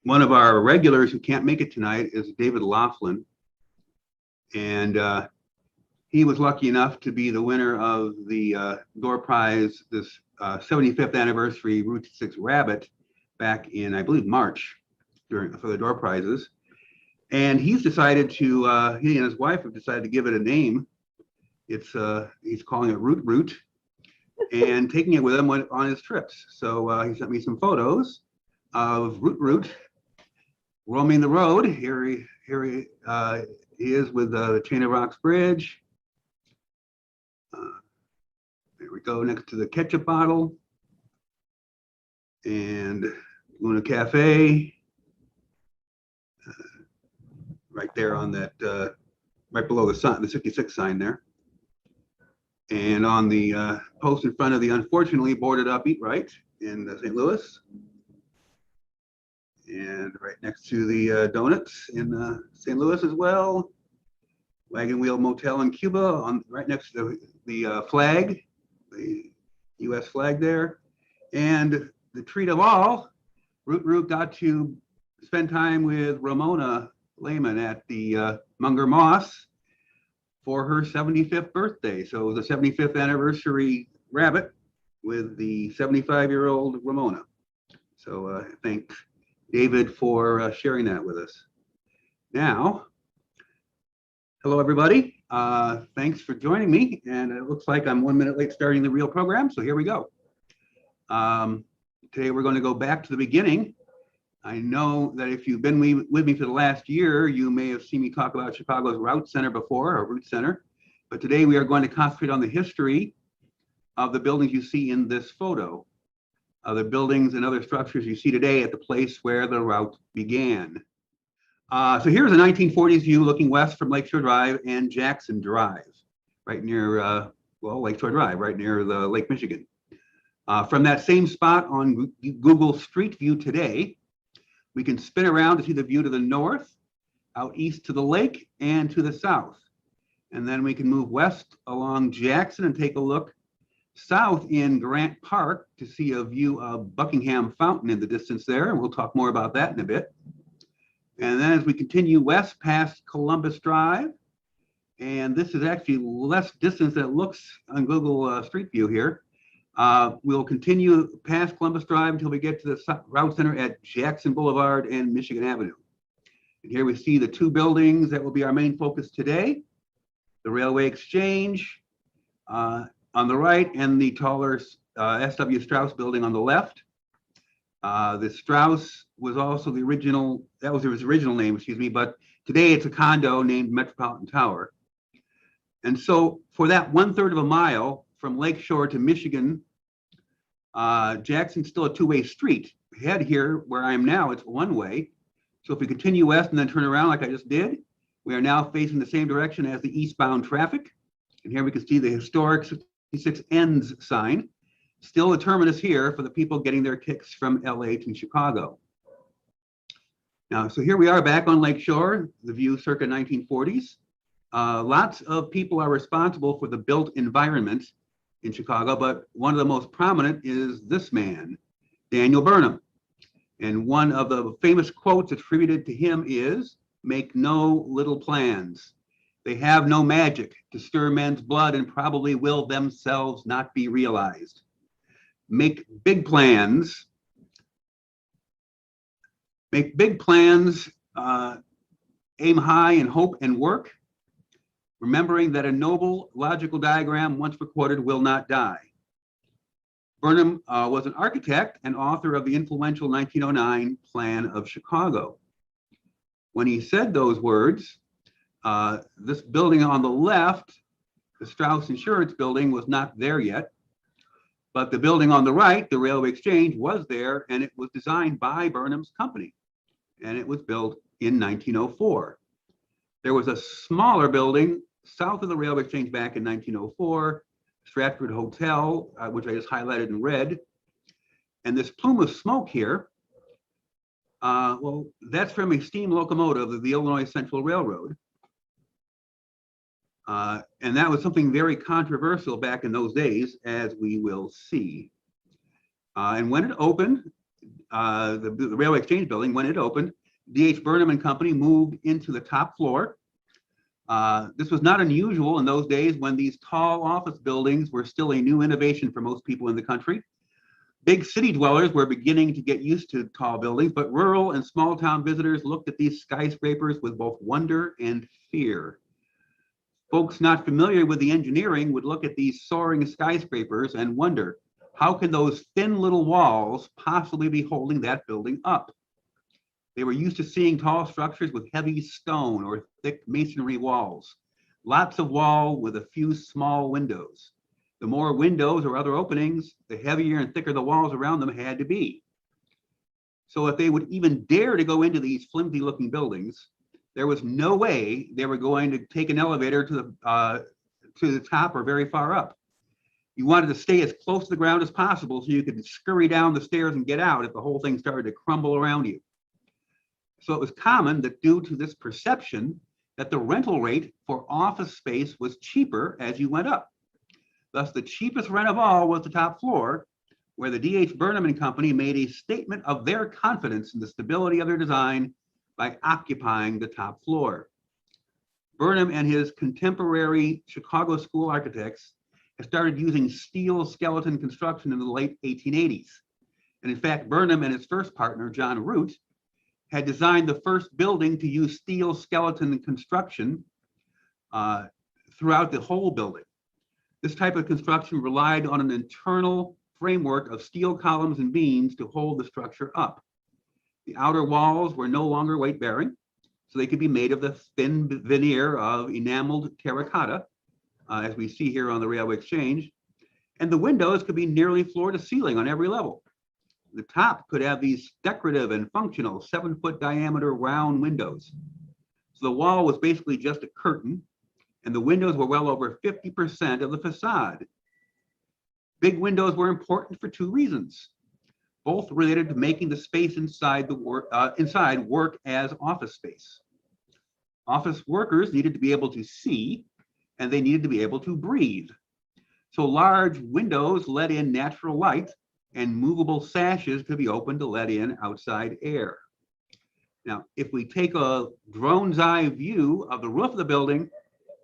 one of our regulars who can't make it tonight is David Laughlin. And he was lucky enough to be the winner of the door prize, this 75th anniversary Route 6 Rabbit back in, I believe, March for the door prizes. And he's decided to, he and his wife have decided to give it a name. It's he's calling it Root Root and taking it with him on his trips. So he sent me some photos of Root Root roaming the road. Here he is with the Chain of Rocks Bridge. There we go, next to the ketchup bottle. And Luna Cafe. Right there on that, right below the sign, the 66 sign there. And on the post in front of the unfortunately boarded up Eat Right in St. Louis. And right next to the Donuts in St. Louis as well. Wagon Wheel Motel in Cuba, right next to the flag, the U.S. flag there. And the treat of all, Root Root got to spend time with Ramona Lehman at the Munger Moss for her 75th birthday. So it was a 75th anniversary rabbit with the 75-year-old Ramona. So thanks, David, for sharing that with us. Now, hello, everybody. Thanks for joining me. And it looks like I'm 1 minute late starting the real program. So here we go. Today, we're going to go back to the beginning. I know that if you've been with me for the last year, you may have seen me talk about Chicago's Route Center before, or Route Center. But today we are going to concentrate on the history of the buildings you see in this photo, of the buildings and other structures you see today at the place where the route began. So here's a 1940s view looking west from Lakeshore Drive and Jackson Drive, right near, well, Lakeshore Drive, right near the Lake Michigan. From that same spot on Google Street View today, we can spin around to see the view to the north, out east to the lake, and to the south. And then we can move west along Jackson and take a look south in Grant Park to see a view of Buckingham Fountain in the distance there, and we'll talk more about that in a bit. And then as we continue west past Columbus Drive, and this is actually less distance than it looks on Google Street View here, we'll continue past Columbus Drive until we get to the Route Center at Jackson Boulevard and Michigan Avenue. And here we see the two buildings that will be our main focus today, the Railway Exchange on the right and the taller S.W. Strauss building on the left. The Strauss was also the original, that was his original name, excuse me, but today it's a condo named Metropolitan Tower. And so for that 1/3 of a mile from Lakeshore to Michigan, Jackson's still a two-way street. Head here, where I am now, it's one-way. So if we continue west and then turn around like I just did, we are now facing the same direction as the eastbound traffic. And here we can see the historic 66 ends sign. Still a terminus here for the people getting their kicks from LA to Chicago. Now, so here we are back on Lakeshore, the view circa 1940s. Lots of people are responsible for the built environment in Chicago, but one of the most prominent is this man, Daniel Burnham. And one of the famous quotes attributed to him is, "Make no little plans. They have no magic to stir men's blood and probably will themselves not be realized. Make big plans. Make big plans, aim high in hope and work, remembering that a noble logical diagram once recorded will not die." Burnham was an architect and author of the influential 1909 Plan of Chicago. When he said those words, this building on the left, the Strauss Insurance Building, was not there yet, but the building on the right, the Railway Exchange, was there, and it was designed by Burnham's company, and it was built in 1904. There was a smaller building south of the Railway Exchange back in 1904, Stratford Hotel, which I just highlighted in red. And this plume of smoke here, well, that's from a steam locomotive of the Illinois Central Railroad. And that was something very controversial back in those days, as we will see. And when it opened, the Railway Exchange building, when it opened, D.H. Burnham and Company moved into the top floor. This was not unusual in those days when these tall office buildings were still a new innovation for most people in the country. Big city dwellers were beginning to get used to tall buildings, but rural and small town visitors looked at these skyscrapers with both wonder and fear. Folks not familiar with the engineering would look at these soaring skyscrapers and wonder, how can those thin little walls possibly be holding that building up? They were used to seeing tall structures with heavy stone or thick masonry walls, lots of wall with a few small windows. The more windows or other openings, the heavier and thicker the walls around them had to be. So if they would even dare to go into these flimsy looking buildings, there was no way they were going to take an elevator to the top or very far up. You wanted to stay as close to the ground as possible so you could scurry down the stairs and get out if the whole thing started to crumble around you. So it was common that due to this perception that the rental rate for office space was cheaper as you went up. Thus, the cheapest rent of all was the top floor, where the D.H. Burnham and Company made a statement of their confidence in the stability of their design by occupying the top floor. Burnham and his contemporary Chicago school architects had started using steel skeleton construction in the late 1880s. And in fact, Burnham and his first partner, John Root, had designed the first building to use steel skeleton construction throughout the whole building. This type of construction relied on an internal framework of steel columns and beams to hold the structure up. The outer walls were no longer weight-bearing, so they could be made of the thin veneer of enameled terracotta, as we see here on the Railway Exchange, and the windows could be nearly floor to ceiling on every level. The top could have these decorative and functional 7-foot diameter round windows. So the wall was basically just a curtain, and the windows were well over 50% of the facade. Big windows were important for two reasons, both related to making the space inside work as office space. Office workers needed to be able to see, and they needed to be able to breathe. So large windows let in natural light, and movable sashes could be opened to let in outside air. Now, if we take a drone's eye view of the roof of the building,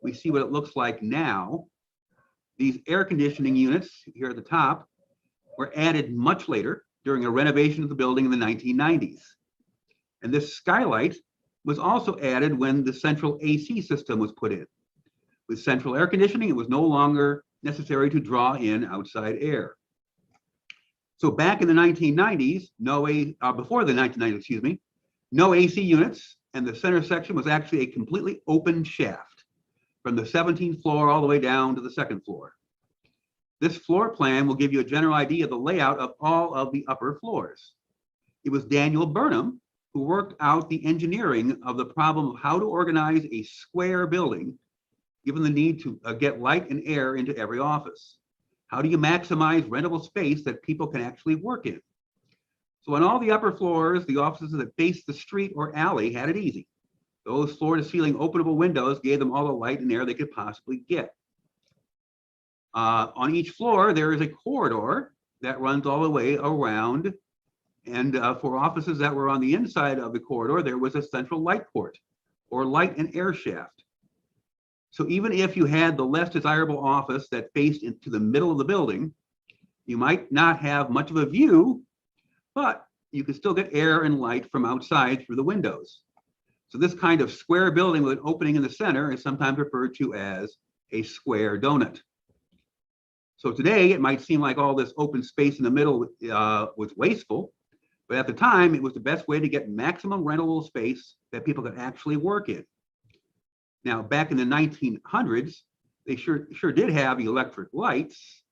we see what it looks like now. These air conditioning units here at the top were added much later during a renovation of the building in the 1990s. And this skylight was also added when the central AC system was put in. With central air conditioning, it was no longer necessary to draw in outside air. So back in the 1990s, before the 1990s, excuse me, no AC units, and the center section was actually a completely open shaft from the 17th floor all the way down to the second floor. This floor plan will give you a general idea of the layout of all of the upper floors. It was Daniel Burnham who worked out the engineering of the problem of how to organize a square building, given the need to get light and air into every office. How do you maximize rentable space that people can actually work in? So on all the upper floors, the offices that faced the street or alley had it easy. Those floor-to-ceiling openable windows gave them all the light and air they could possibly get. On each floor, there is a corridor that runs all the way around. And for offices that were on the inside of the corridor, there was a central light port or light and air shaft. So even if you had the less desirable office that faced into the middle of the building, you might not have much of a view, but you could still get air and light from outside through the windows. So this kind of square building with an opening in the center is sometimes referred to as a square donut. So today it might seem like all this open space in the middle was wasteful, but at the time it was the best way to get maximum rentable space that people could actually work in. Now, back in the 1900s, they sure did have electric lights,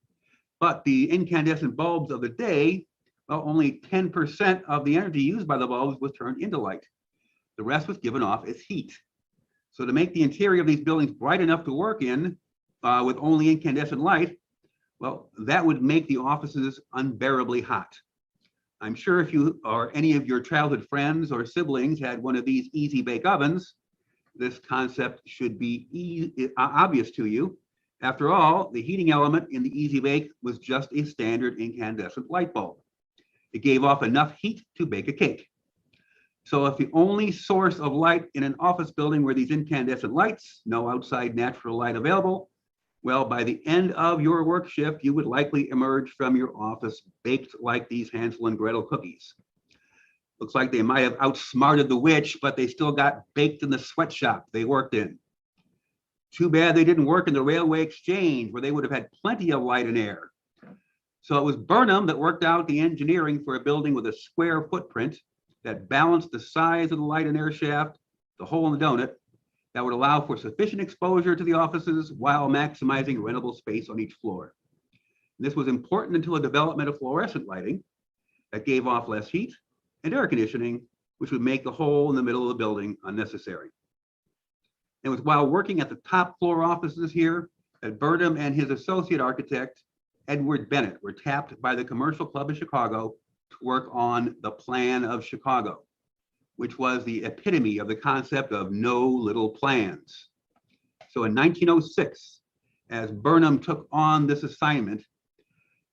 but the incandescent bulbs of the day, well, only 10% of the energy used by the bulbs was turned into light. The rest was given off as heat. So to make the interior of these buildings bright enough to work in with only incandescent light, well, that would make the offices unbearably hot. I'm sure if you or any of your childhood friends or siblings had one of these easy bake ovens, this concept should be obvious to you. After all, the heating element in the Easy Bake was just a standard incandescent light bulb. It gave off enough heat to bake a cake. So if the only source of light in an office building were these incandescent lights, no outside natural light available, well, by the end of your work shift, you would likely emerge from your office baked like these Hansel and Gretel cookies. Looks like they might have outsmarted the witch, but they still got baked in the sweatshop they worked in. Too bad they didn't work in the railway exchange, where they would have had plenty of light and air. So it was Burnham that worked out the engineering for a building with a square footprint that balanced the size of the light and air shaft, the hole in the donut, that would allow for sufficient exposure to the offices while maximizing rentable space on each floor. This was important until the development of fluorescent lighting that gave off less heat and air conditioning, which would make the hole in the middle of the building unnecessary. It was while working at the top floor offices here that Burnham and his associate architect, Edward Bennett, were tapped by the Commercial Club of Chicago to work on the Plan of Chicago, which was the epitome of the concept of no little plans. So in 1906, as Burnham took on this assignment,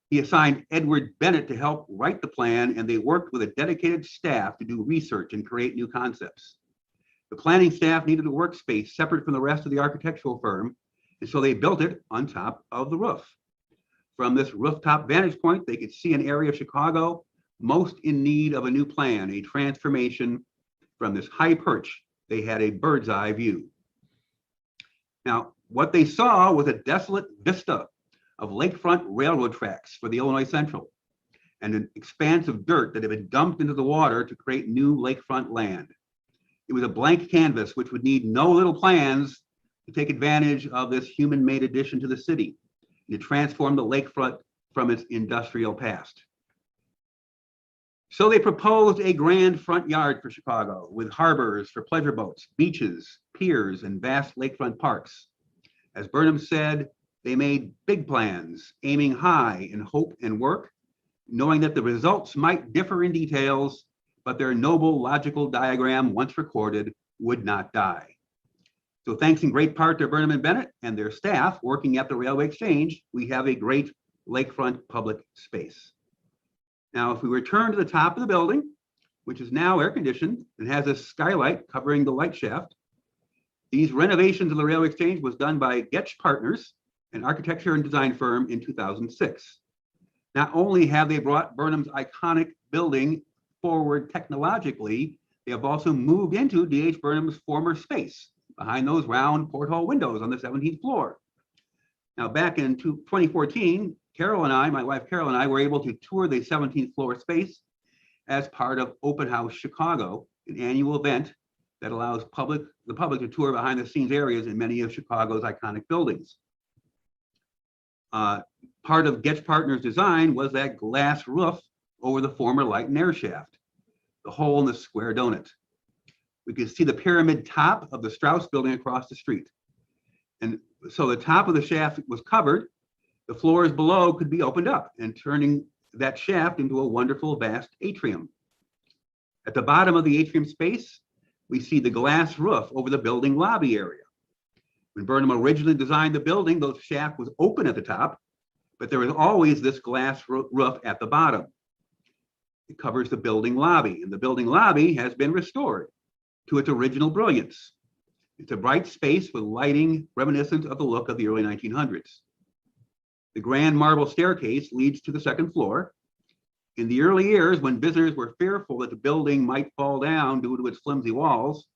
he assigned Edward Bennett to help write the plan, and they worked with a dedicated staff to do research and create new concepts. The planning staff needed a workspace separate from the rest of the architectural firm, and so they built it on top of the roof. From this rooftop vantage point, they could see an area of Chicago most in need of a new plan, a transformation. From this high perch, they had a bird's eye view. Now, what they saw was a desolate vista of lakefront railroad tracks for the Illinois Central and an expanse of dirt that had been dumped into the water to create new lakefront land. It was a blank canvas which would need no little plans to take advantage of this human-made addition to the city and to transform the lakefront from its industrial past. So they proposed a grand front yard for Chicago with harbors for pleasure boats, beaches, piers, and vast lakefront parks. As Burnham said, they made big plans, aiming high in hope and work, knowing that the results might differ in details, but their noble logical diagram, once recorded, would not die. So thanks in great part to Burnham and Bennett and their staff working at the Railway Exchange, we have a great lakefront public space. Now, if we return to the top of the building, which is now air conditioned and has a skylight covering the light shaft, these renovations of the Railway Exchange was done by Getch Partners, an architecture and design firm, in 2006. Not only have they brought Burnham's iconic building forward technologically, they have also moved into D.H. Burnham's former space behind those round porthole windows on the 17th floor. Now, back in 2014, Carol and I, my wife Carol and I, were able to tour the 17th floor space as part of Open House Chicago, an annual event that allows the public to tour behind the scenes areas in many of Chicago's iconic buildings. Part of Getch Partners' design was that glass roof over the former light and air shaft, the hole in the square donut. We could see the pyramid top of the Strauss building across the street. And so the top of the shaft was covered. The floors below could be opened up and turning that shaft into a wonderful, vast atrium. At the bottom of the atrium space, we see the glass roof over the building lobby area. When Burnham originally designed the building, the shaft was open at the top, but there was always this glass roof at the bottom. It covers the building lobby, and the building lobby has been restored to its original brilliance. It's a bright space with lighting reminiscent of the look of the early 1900s. The grand marble staircase leads to the second floor. In the early years, when visitors were fearful that the building might fall down due to its flimsy walls,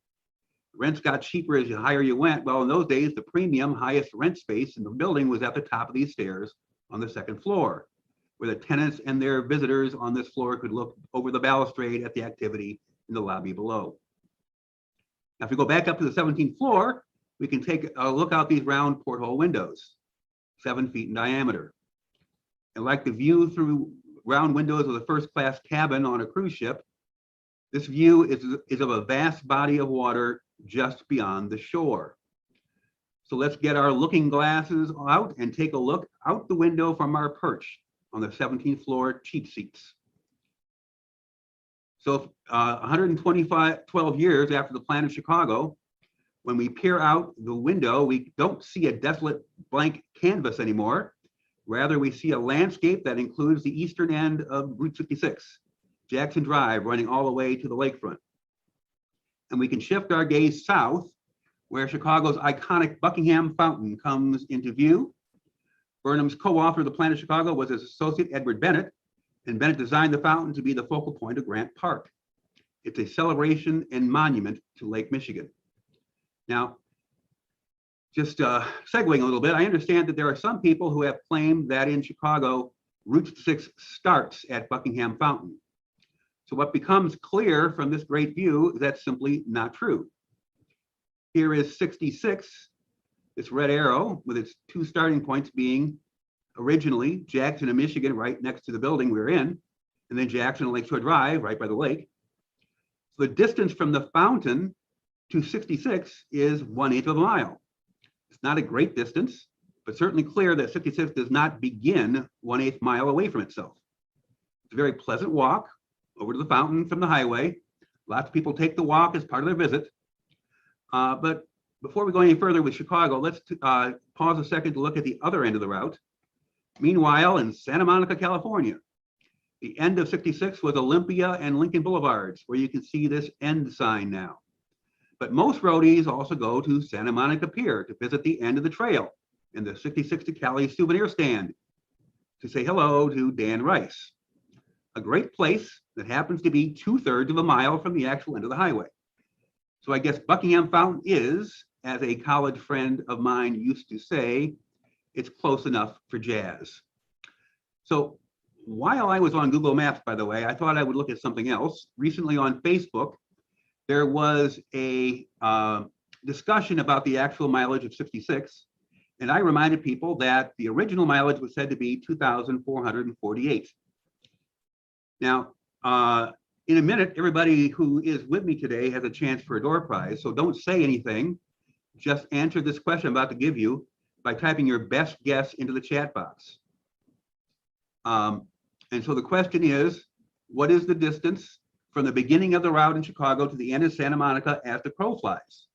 rents got cheaper as the higher you went. Well, in those days, the premium highest rent space in the building was at the top of these stairs on the second floor, where the tenants and their visitors on this floor could look over the balustrade at the activity in the lobby below. Now, if we go back up to the 17th floor, we can take a look out these round porthole windows, 7 feet in diameter. And like the view through round windows of the first-class cabin on a cruise ship, this view is of a vast body of water just beyond the shore. So let's get our looking glasses out and take a look out the window from our perch on the 17th floor cheap seats. So 12 years after the Plan of Chicago, when we peer out the window, we don't see a desolate blank canvas anymore. Rather, we see a landscape that includes the eastern end of Route 66 Jackson Drive running all the way to the lakefront. And we can shift our gaze south, where Chicago's iconic Buckingham Fountain comes into view. Burnham's co-author of the Plan of Chicago was his associate Edward Bennett, and Bennett designed the fountain to be the focal point of Grant Park. It's a celebration and monument to Lake Michigan. Now, just segueing a little bit, I understand that there are some people who have claimed that in Chicago, Route 6 starts at Buckingham Fountain. So what becomes clear from this great view is that's simply not true. Here is 66, this red arrow with its two starting points being originally Jackson and Michigan right next to the building we're in, and then Jackson and Lakeshore Drive right by the lake. So the distance from the fountain to 66 is 1/8 of a mile. It's not a great distance, but certainly clear that 66 does not begin 1/8 mile away from itself. It's a very pleasant walk over to the fountain from the highway. Lots of people take the walk as part of their visit. But before we go any further with Chicago, let's pause a second to look at the other end of the route. Meanwhile, in Santa Monica, California, the end of 66 was Olympia and Lincoln Boulevards, where you can see this end sign now. But most roadies also go to Santa Monica Pier to visit the end of the trail and the 66 to Cali souvenir stand to say hello to Dan Rice, a great place that happens to be 2/3 of a mile from the actual end of the highway. So I guess Buckingham Fountain is, as a college friend of mine used to say, it's close enough for jazz. So while I was on Google Maps, by the way, I thought I would look at something else. Recently on Facebook, there was a discussion about the actual mileage of 66. And I reminded people that the original mileage was said to be 2,448. Now, in a minute, everybody who is with me today has a chance for a door prize. So don't say anything. Just answer this question I'm about to give you by typing your best guess into the chat box. And so the question is, what is the distance from the beginning of the route in Chicago to the end of Santa Monica as the crow flies?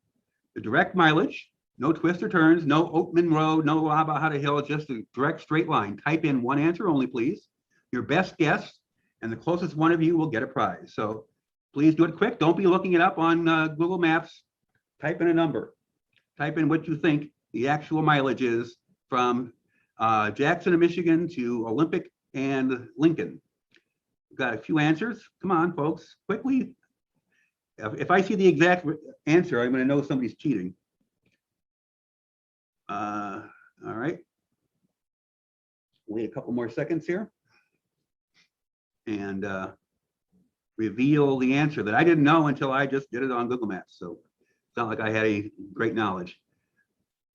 The direct mileage, no twists or turns, no Oatman Road, no Labahata Hill, just a direct straight line. Type in one answer only, please. Your best guess, and the closest one of you will get a prize. So please do it quick. Don't be looking it up on Google Maps. Type in a number. Type in what you think the actual mileage is from Jackson, Michigan to Olympic and Lincoln. We've got a few answers. Come on, folks, quickly. If I see the exact answer, I'm going to know somebody's cheating. All right. Wait a couple more seconds here and reveal the answer that I didn't know until I just did it on Google Maps. So it's not like I had a great knowledge.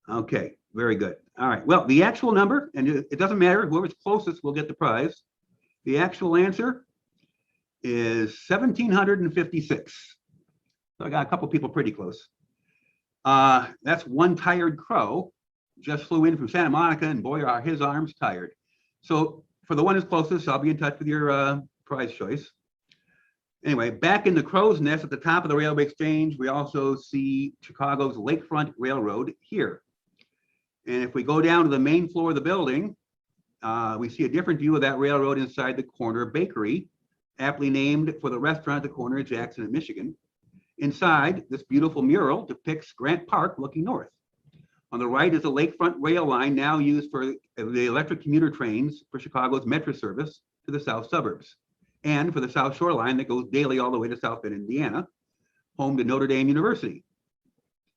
Okay, very good. All right, well, the actual number, and it doesn't matter, whoever's closest will get the prize. The actual answer is 1,756. So I got a couple people pretty close. That's one tired crow just flew in from Santa Monica, and boy, are his arms tired. So for the one who's closest, I'll be in touch with your prize choice. Anyway, back in the crow's nest at the top of the railway exchange, we also see Chicago's Lakefront Railroad here. And if we go down to the main floor of the building, we see a different view of that railroad inside the corner bakery, aptly named for the restaurant at the corner of Jackson and Michigan. Inside, this beautiful mural depicts Grant Park looking north. On the right is the lakefront rail line now used for the electric commuter trains for Chicago's metro service to the south suburbs, and for the South Shore line that goes daily all the way to South Bend, Indiana, home to Notre Dame University.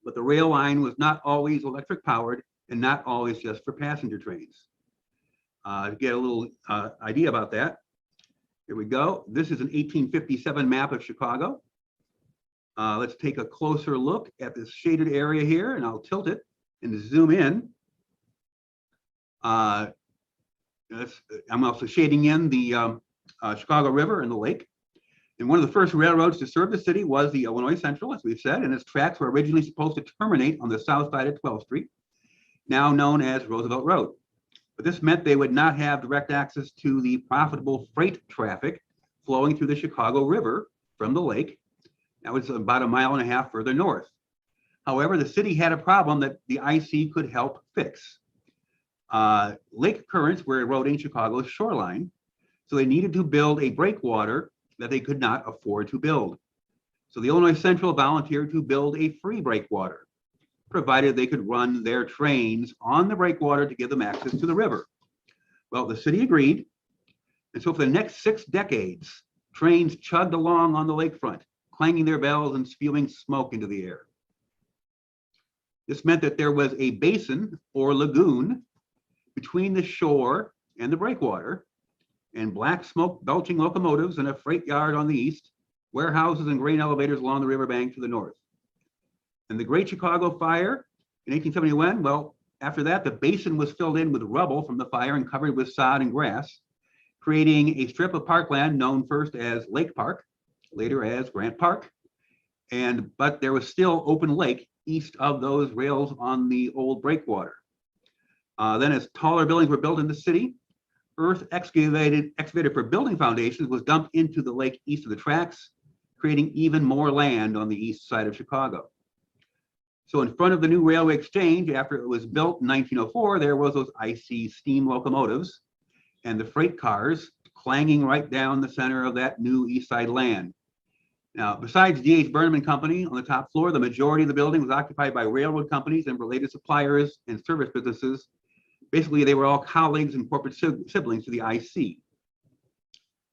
But the rail line was not always electric powered and not always just for passenger trains. To get a little idea about that, here we go. This is an 1857 map of Chicago. Let's take a closer look at this shaded area here, and I'll tilt it and zoom in. I'm also shading in the Chicago River and the lake. And one of the first railroads to serve the city was the Illinois Central, as we've said, and its tracks were originally supposed to terminate on the south side of 12th Street, now known as Roosevelt Road. But this meant they would not have direct access to the profitable freight traffic flowing through the Chicago River from the lake. That was about 1.5 miles further north. However, the city had a problem that the IC could help fix. Lake currents were eroding Chicago's shoreline, so they needed to build a breakwater that they could not afford to build. So the Illinois Central volunteered to build a free breakwater, provided they could run their trains on the breakwater to give them access to the river. Well, the city agreed, and so for the next 6 decades, trains chugged along on the lakefront, clanging their bells and spewing smoke into the air. This meant that there was a basin or lagoon between the shore and the breakwater, and black smoke belching locomotives and a freight yard on the east, warehouses and grain elevators along the riverbank to the north. And the Great Chicago Fire in 1871, well, after that, the basin was filled in with rubble from the fire and covered with sod and grass, creating a strip of parkland known first as Lake Park, later as Grant Park. But there was still open lake east of those rails on the old breakwater. Then as taller buildings were built in the city, earth excavated for building foundations was dumped into the lake east of the tracks, creating even more land on the east side of Chicago. So in front of the new railway exchange, after it was built in 1904, there was those icy steam locomotives and the freight cars clanging right down the center of that new east side land. Now, besides D.H. Burnham and Company on the top floor, the majority of the building was occupied by railroad companies and related suppliers and service businesses. Basically, they were all colleagues and corporate siblings to the IC.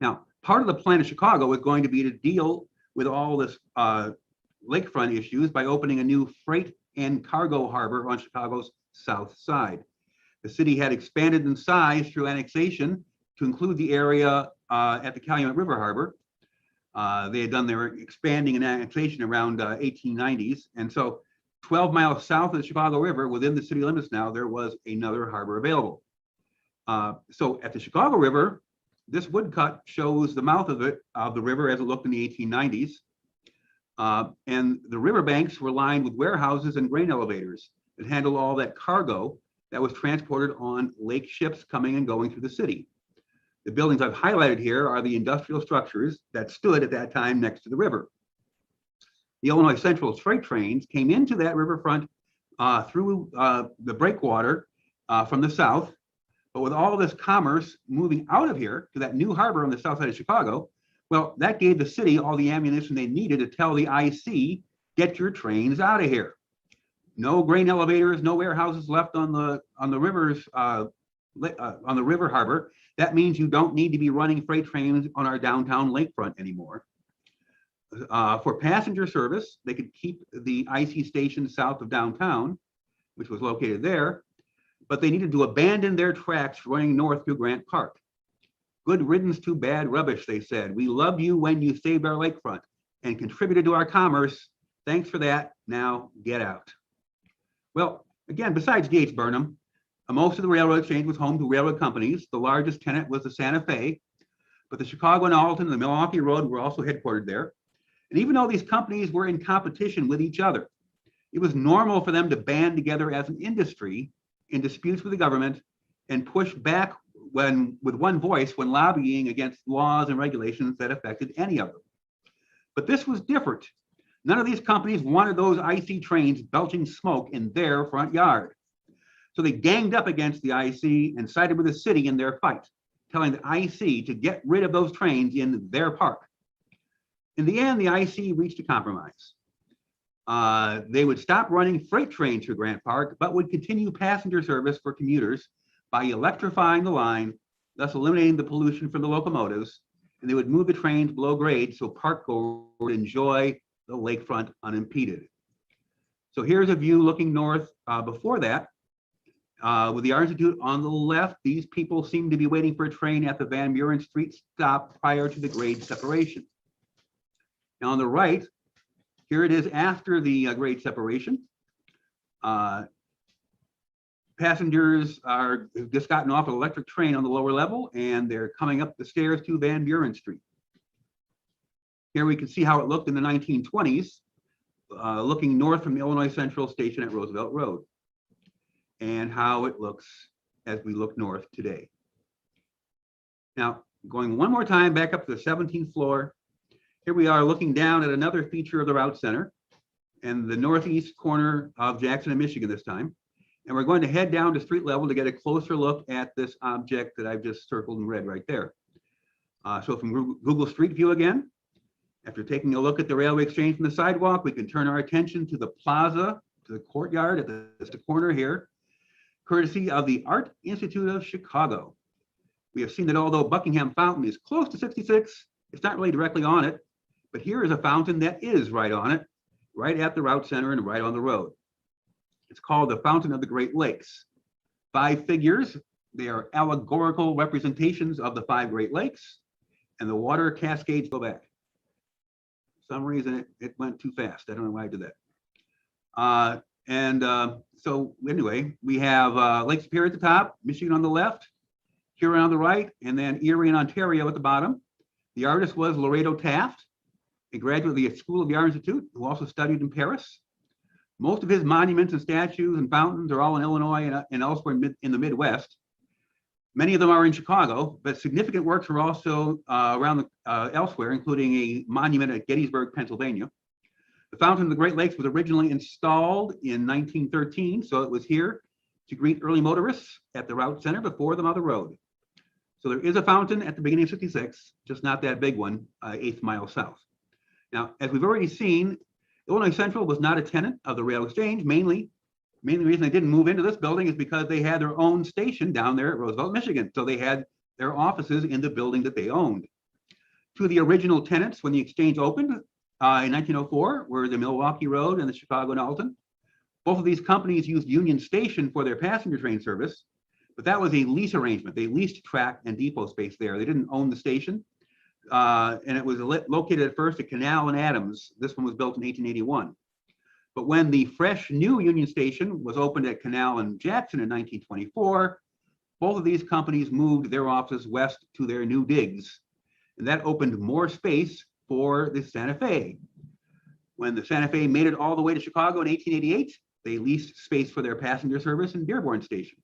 Now, part of the plan of Chicago was going to be to deal with all this lakefront issues by opening a new freight and cargo harbor on Chicago's south side. The city had expanded in size through annexation to include the area at the Calumet River Harbor. They had done their expanding and annexation around 1890s. And so 12 miles south of the Chicago River, within the city limits now, there was another harbor available. So at the Chicago River, this woodcut shows the mouth of the river as it looked in the 1890s. And the riverbanks were lined with warehouses and grain elevators that handled all that cargo that was transported on lake ships coming and going through the city. The buildings I've highlighted here are the industrial structures that stood at that time next to the river. The Illinois Central's freight trains came into that riverfront through the breakwater from the south, but with all this commerce moving out of here to that new harbor on the south side of Chicago, well, that gave the city all the ammunition they needed to tell the IC, get your trains out of here. No grain elevators, no warehouses left on the rivers on the river harbor. That means you don't need to be running freight trains on our downtown lakefront anymore. For passenger service, they could keep the IC station south of downtown, which was located there, but they needed to abandon their tracks running north through Grant Park. Good riddance to bad rubbish, they said. We love you when you saved our lakefront and contributed to our commerce. Thanks for that. Now get out. Well, again, besides D.H. Burnham, most of the railroad exchange was home to railroad companies. The largest tenant was the Santa Fe, but the Chicago and Alton and the Milwaukee Road were also headquartered there. And even though these companies were in competition with each other, it was normal for them to band together as an industry in disputes with the government and push back with one voice when lobbying against laws and regulations that affected any of them. But this was different. None of these companies wanted those IC trains belching smoke in their front yard. So they ganged up against the IC and sided with the city in their fight, telling the IC to get rid of those trains in their park. In the end, the IC reached a compromise. They would stop running freight trains through Grant Park, but would continue passenger service for commuters by electrifying the line, thus eliminating the pollution from the locomotives, and they would move the trains below grade so parkgoers would enjoy the lakefront unimpeded. So here's a view looking north before that. With the Art Institute on the left, these people seem to be waiting for a train at the Van Buren Street stop prior to the grade separation. Now on the right, here it is after the grade separation. Passengers have just gotten off an electric train on the lower level, and they're coming up the stairs to Van Buren Street. Here we can see how it looked in the 1920s, looking north from the Illinois Central Station at Roosevelt Road, and how it looks as we look north today. Now, going one more time back up to the 17th floor, here we are looking down at another feature of the route center and the northeast corner of Jackson and Michigan this time. And we're going to head down to street level to get a closer look at this object that I've just circled in red right there. So from Google Street View again, after taking a look at the railway exchange from the sidewalk, we can turn our attention to the plaza, to the courtyard at the corner here, courtesy of the Art Institute of Chicago. We have seen that although Buckingham Fountain is close to 66, it's not really directly on it, but here is a fountain that is right on it, right at the route center and right on the road. It's called the Fountain of the Great Lakes. 5 figures, they are allegorical representations of the 5 Great Lakes, and the water cascades go back. For some reason, it went too fast. I don't know why I did that. So anyway, we have Lake Superior at the top, Michigan on the left, Huron on the right, and then Erie and Ontario at the bottom. The artist was Laredo Taft, a graduate of the School of the Art Institute, who also studied in Paris. Most of his monuments and statues and fountains are all in Illinois and elsewhere in the Midwest. Many of them are in Chicago, but significant works are also around elsewhere, including a monument at Gettysburg, Pennsylvania. The Fountain of the Great Lakes was originally installed in 1913, so it was here to greet early motorists at the route center before them on the road. So there is a fountain at the beginning of 66, just not that big one, 1/8 mile south. Now, as we've already seen, Illinois Central was not a tenant of the rail exchange. Mainly reason they didn't move into this building is because they had their own station down there at Roosevelt, Michigan. So they had their offices in the building that they owned. 2 of the original tenants when the exchange opened in 1904 were the Milwaukee Road and the Chicago and Alton. Both of these companies used Union Station for their passenger train service, but that was a lease arrangement. They leased track and depot space there. They didn't own the station. And it was located at first at Canal and Adams. This one was built in 1881. But when the fresh new Union Station was opened at Canal and Jackson in 1924, both of these companies moved their offices west to their new digs. And that opened more space for the Santa Fe. When the Santa Fe made it all the way to Chicago in 1888, they leased space for their passenger service in Dearborn Station.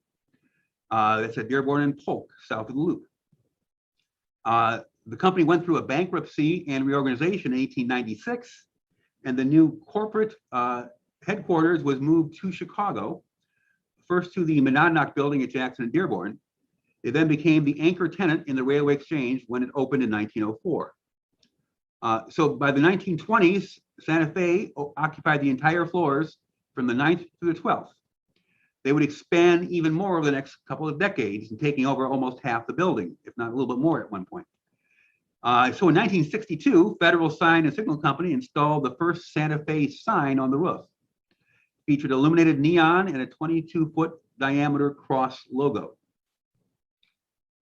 That's at Dearborn and Polk, south of the Loop. The company went through a bankruptcy and reorganization in 1896, and the new corporate headquarters was moved to Chicago, first to the Monadnock building at Jackson and Dearborn. It then became the anchor tenant in the railway exchange when it opened in 1904. So by the 1920s, Santa Fe occupied the entire floors from the 9th to the 12th. They would expand even more over the next couple of decades and taking over almost half the building, if not a little bit more at one point. So in 1962, Federal Sign and Signal Company installed the first Santa Fe sign on the roof. It featured illuminated neon and a 22-foot diameter cross logo.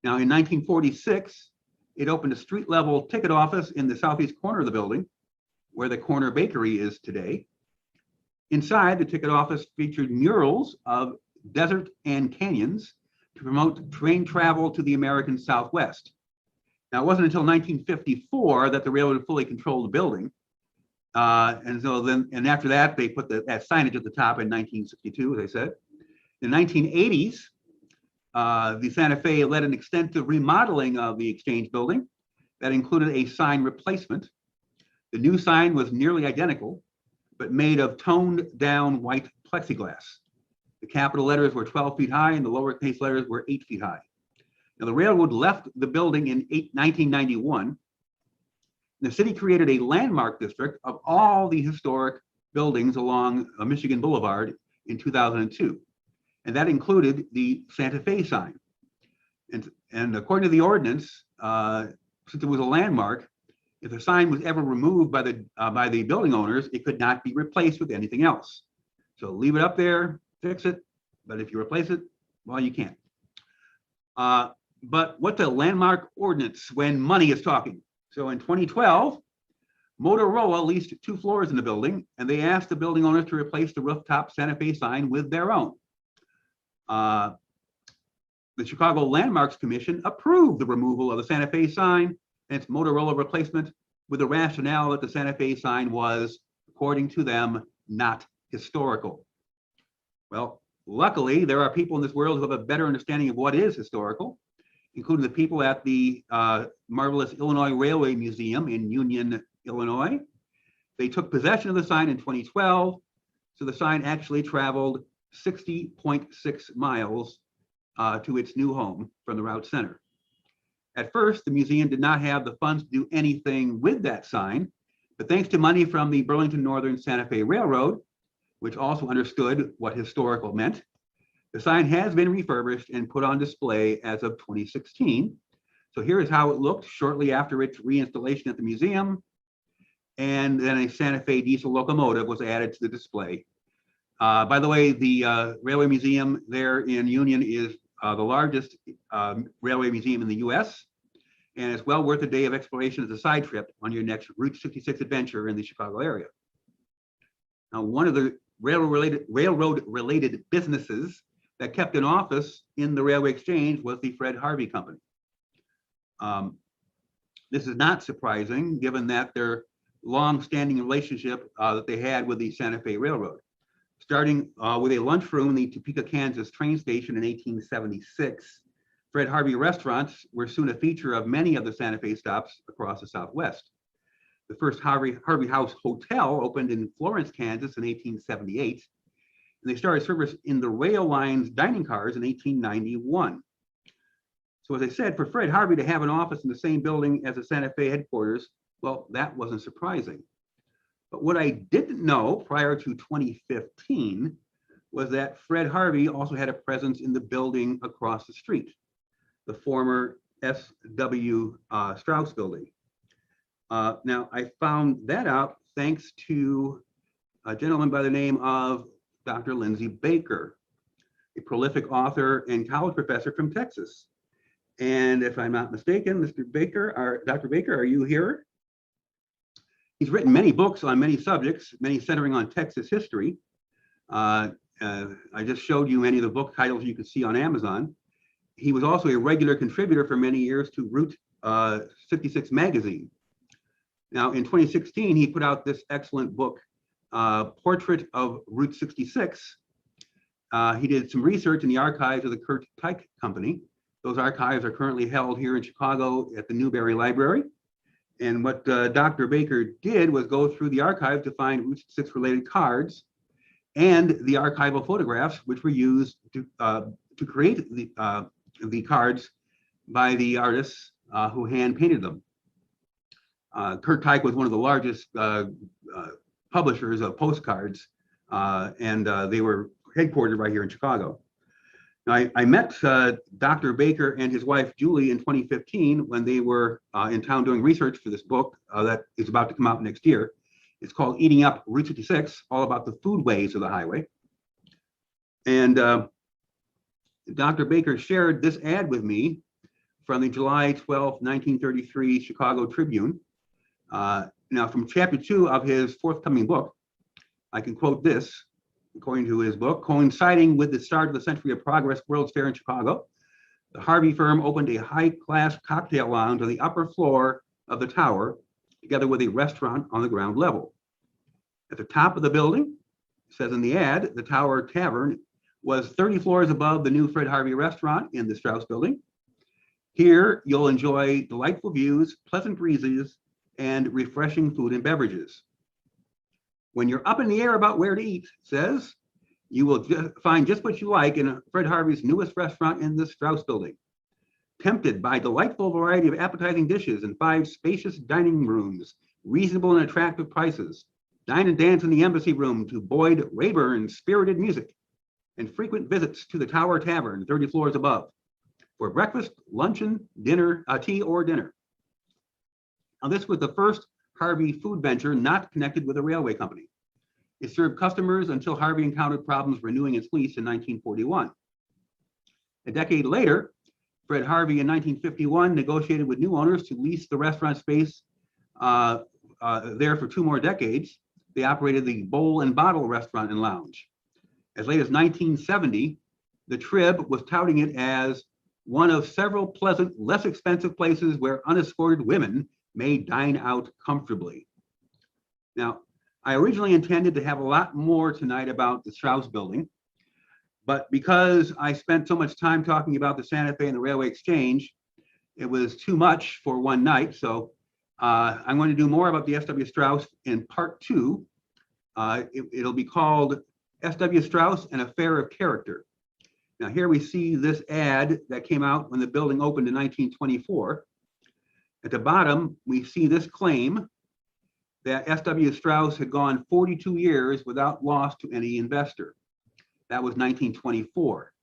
Now in 1946, it opened a street-level ticket office in the southeast corner of the building, where the corner bakery is today. Inside, the ticket office featured murals of desert and canyons to promote train travel to the American Southwest. Now, it wasn't until 1954 that the railroad fully controlled the building. And after that, they put that signage at the top in 1962, as I said. In the 1980s, the Santa Fe led an extensive remodeling of the exchange building that included a sign replacement. The new sign was nearly identical, but made of toned down white plexiglass. The capital letters were 12 feet high and the lowercase letters were 8 feet high. Now, the railroad left the building in 1991. The city created a landmark district of all the historic buildings along Michigan Boulevard in 2002. And that included the Santa Fe sign. And according to the ordinance, since it was a landmark, if the sign was ever removed by the building owners, it could not be replaced with anything else. So leave it up there, fix it, but if you replace it, well, you can't. But what's a landmark ordinance when money is talking? So in 2012, Motorola leased 2 floors in the building, and they asked the building owners to replace the rooftop Santa Fe sign with their own. The Chicago Landmarks Commission approved the removal of the Santa Fe sign and its Motorola replacement with the rationale that the Santa Fe sign was, according to them, not historical. Well, luckily, there are people in this world who have a better understanding of what is historical, including the people at the marvelous Illinois Railway Museum in Union, Illinois. They took possession of the sign in 2012, so the sign actually traveled 60.6 miles to its new home from the route center. At first, the museum did not have the funds to do anything with that sign, but thanks to money from the Burlington Northern Santa Fe Railroad, which also understood what historical meant, the sign has been refurbished and put on display as of 2016. So here is how it looked shortly after its reinstallation at the museum. And then a Santa Fe diesel locomotive was added to the display. By the way, the Railway Museum there in Union is the largest railway museum in the US, and it's well worth a day of exploration as a side trip on your next Route 66 adventure in the Chicago area. Now, one of the railroad-related businesses that kept an office in the Railway Exchange was the Fred Harvey Company. This is not surprising, given that their long-standing relationship that they had with the Santa Fe Railroad. Starting with a lunchroom in the Topeka, Kansas train station in 1876, Fred Harvey restaurants were soon a feature of many of the Santa Fe stops across the Southwest. The first Harvey House Hotel opened in Florence, Kansas in 1878, and they started service in the rail line's dining cars in 1891. So as I said, for Fred Harvey to have an office in the same building as the Santa Fe headquarters, well, that wasn't surprising. But what I didn't know prior to 2015 was that Fred Harvey also had a presence in the building across the street, the former S.W. Strauss building. Now, I found that out thanks to a gentleman by the name of Dr. Lindsay Baker, a prolific author and college professor from Texas. And if I'm not mistaken, Mr. Baker, or Dr. Baker, are you here? He's written many books on many subjects, many centering on Texas history. I just showed you many of the book titles you can see on Amazon. He was also a regular contributor for many years to Route 66 magazine. Now, in 2016, he put out this excellent book, Portrait of Route 66. He did some research in the archives of the Kurt Teich Company. Those archives are currently held here in Chicago at the Newberry Library. And what Dr. Baker did was go through the archive to find Route 66 related cards and the archival photographs, which were used to create the cards by the artists who hand painted them. Kurt Teich was one of the largest publishers of postcards, and they were headquartered right here in Chicago. Now, I met Dr. Baker and his wife, Julie, in 2015 when they were in town doing research for this book that is about to come out next year. It's called Eating Up Route 56, all about the foodways of the highway. And Dr. Baker shared this ad with me from the July 12, 1933 Chicago Tribune. Now, from chapter 2 of his forthcoming book, I can quote this. According to his book, coinciding with the start of the Century of Progress World's Fair in Chicago, the Harvey firm opened a high-class cocktail lounge on the upper floor of the tower, together with a restaurant on the ground level. At the top of the building, it says in the ad, the Tower Tavern was 30 floors above the new Fred Harvey restaurant in the Strauss building. Here, you'll enjoy delightful views, pleasant breezes, and refreshing food and beverages. When you're up in the air about where to eat, it says, you will find just what you like in Fred Harvey's newest restaurant in the Strauss building. Tempted by delightful variety of appetizing dishes and 5 spacious dining rooms, reasonable and attractive prices. Dine and dance in the embassy room to Boyd Rayburn's spirited music, and frequent visits to the Tower Tavern, 30 floors above, for breakfast, luncheon, dinner, tea, or dinner. Now, this was the first Harvey food venture not connected with a railway company. It served customers until Harvey encountered problems renewing its lease in 1941. A decade later, Fred Harvey in 1951 negotiated with new owners to lease the restaurant space there for 2 more decades. They operated the Bowl and Bottle restaurant and lounge. As late as 1970, the Trib was touting it as one of several pleasant, less expensive places where unescorted women may dine out comfortably. Now, I originally intended to have a lot more tonight about the Strauss building, but because I spent so much time talking about the Santa Fe and the Railway Exchange, it was too much for one night. So I'm going to do more about the S.W. Strauss in part 2. It'll be called S.W. Strauss, an Affair of Character. Now here we see this ad that came out when the building opened in 1924. At the bottom, we see this claim that S.W. Strauss had gone 42 years without loss to any investor. That was 1924.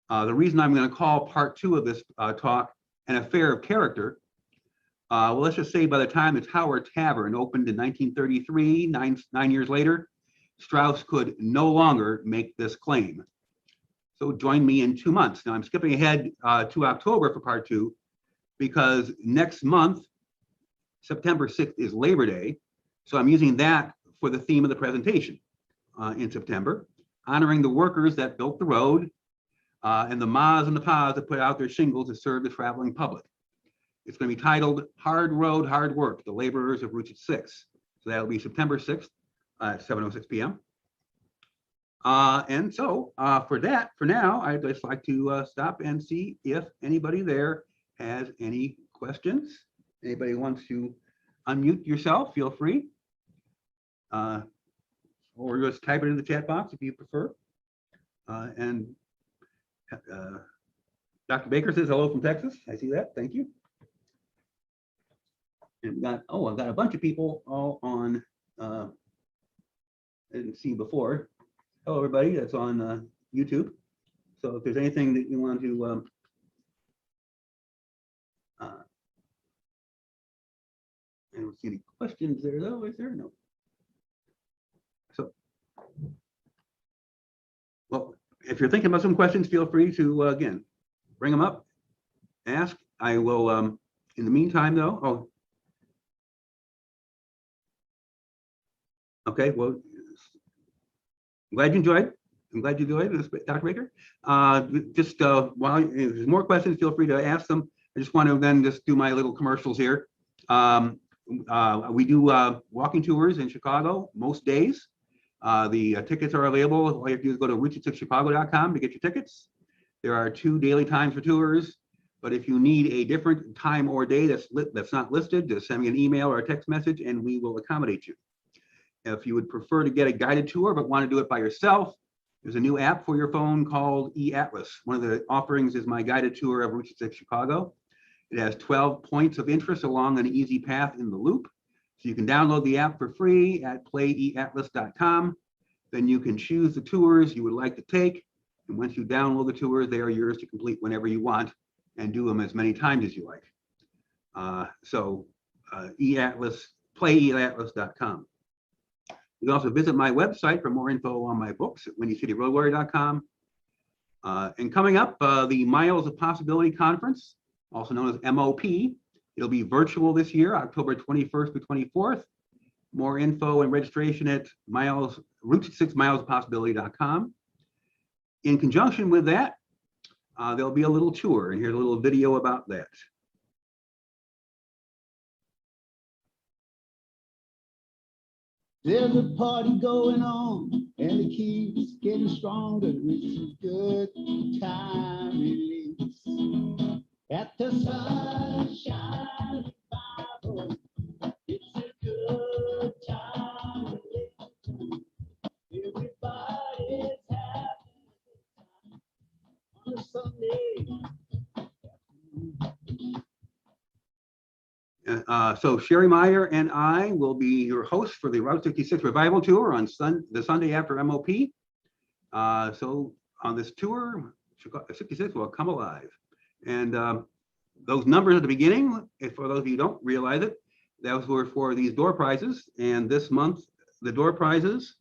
The reason I'm going to call part 2 of this talk an affair of character, well, let's just say by the time the Tower Tavern opened in 1933, nine years later, Strauss could no longer make this claim. So join me in 2 months. Now I'm skipping ahead to October for part 2 because next month, September 6th is Labor Day. So I'm using that for the theme of the presentation in September, honoring the workers that built the road and the mas and the pas that put out their shingles to serve the traveling public. It's going to be titled Hard Road, Hard Work, The Laborers of Route 6. So that'll be September 6th at 7:06 p.m. And so for now, I'd just like to stop and see if anybody there has any questions. Anybody wants to unmute yourself, feel free. Or just type it in the chat box if you prefer. And Dr. Baker says hello from Texas. I see that. Thank you. And I've got a bunch of people all on, I didn't see before. Hello, everybody that's on YouTube. So if there's anything that you want to, I don't see any questions there though, is there? No. So, well, if you're thinking about some questions, feel free to, again, bring them up, ask. I will, in the meantime though, okay, well, I'm glad you enjoyed. I'm glad you enjoyed this, Dr. Baker. Just while if there's more questions, feel free to ask them. I just want to then just do my little commercials here. We do walking tours in Chicago most days. The tickets are available. All you have to do is go to route66chicago.com to get your tickets. There are 2 daily times for tours, but if you need a different time or day that's not listed, just send me an email or a text message and we will accommodate you. If you would prefer to get a guided tour but want to do it by yourself, there's a new app for your phone called eAtlas. One of the offerings is my guided tour of Route 6 Chicago. It has 12 points of interest along an easy path in the loop. So you can download the app for free at playeatlas.com. Then you can choose the tours you would like to take. And once you download the tours, they are yours to complete whenever you want and do them as many times as you like. eAtlas, playeatlas.com. You can also visit my website for more info on my books at windycityroadwarrior.com. And coming up, the Miles of Possibility Conference, also known as MOP. It'll be virtual this year, October 21st to 24th. More info and registration at route6milesofpossibility.com. In conjunction with that, there'll be a little tour, and here's a little video about that. There's a party going on, and it keeps getting stronger. It's a good time release. At the Sunshine Bible, it's a good time release. Everybody's happy on a Sunday. So Sherry Meyer and I will be your hosts for the Route 66 Revival Tour on the Sunday after MOP. So on this tour, Chicago 66 will come alive. And those numbers at the beginning, for those of you who don't realize it, those were for these door prizes. And this month, the door prizes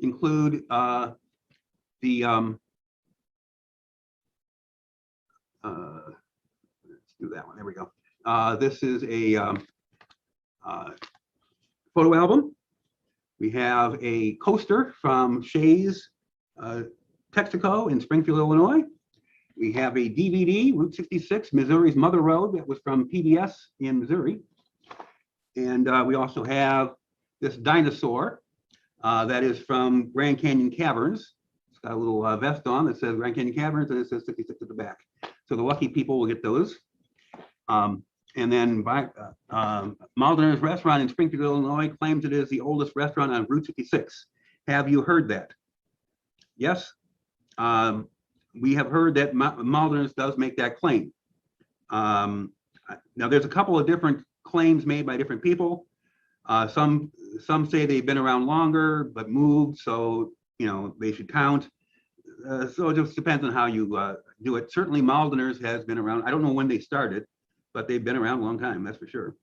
include let's do that one. There we go. This is a photo album. We have a coaster from Shays Texaco in Springfield, Illinois. We have a DVD, Route 66, Missouri's Mother Road, that was from PBS in Missouri. And we also have this dinosaur that is from Grand Canyon Caverns. It's got a little vest on that says Grand Canyon Caverns, and it says 66 at the back. So the lucky people will get those. And then Maldiner's Restaurant in Springfield, Illinois claims it is the oldest restaurant on Route 66. Have you heard that? Yes. we have heard that Maldeners does make that claim. Now, there's a couple of different claims made by different people. Some say they've been around longer, but moved, so they should count. So it just depends on how you do it. Certainly, Maldeners has been around. I don't know when they started, but they've been around a long time, that's for sure.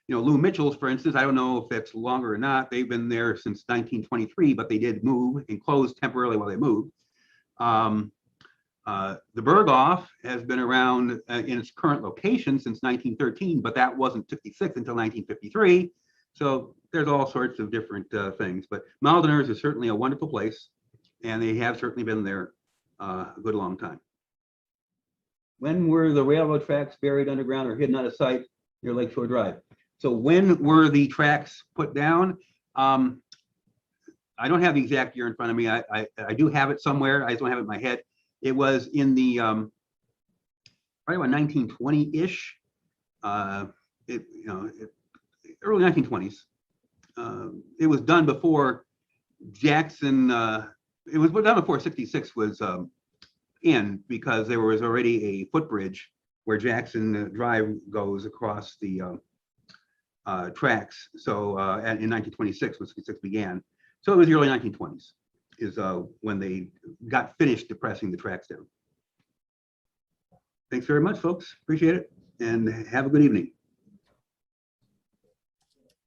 Lou Mitchell's, for instance, I don't know if that's longer or not. They've been there since 1923, but they did move and closed temporarily while they moved. The Berghoff has been around in its current location since 1913, but that wasn't 56 until 1953. So there's all sorts of different things. But Maldeners is certainly a wonderful place, and they have certainly been there a good long time. When were the railroad tracks buried underground or hidden out of sight near Lakeshore Drive? So when were the tracks put down? I don't have the exact year in front of me. I do have it somewhere. I just don't have it in my head. It was in the probably about 1920-ish. Early 1920s. It was done before Jackson. It was done before 66 was in, because there was already a footbridge where Jackson Drive goes across the tracks. So in 1926, when 66 began. So it was the early 1920s is when they got finished depressing the tracks down. Thanks very much, folks. Appreciate it, and have a good evening.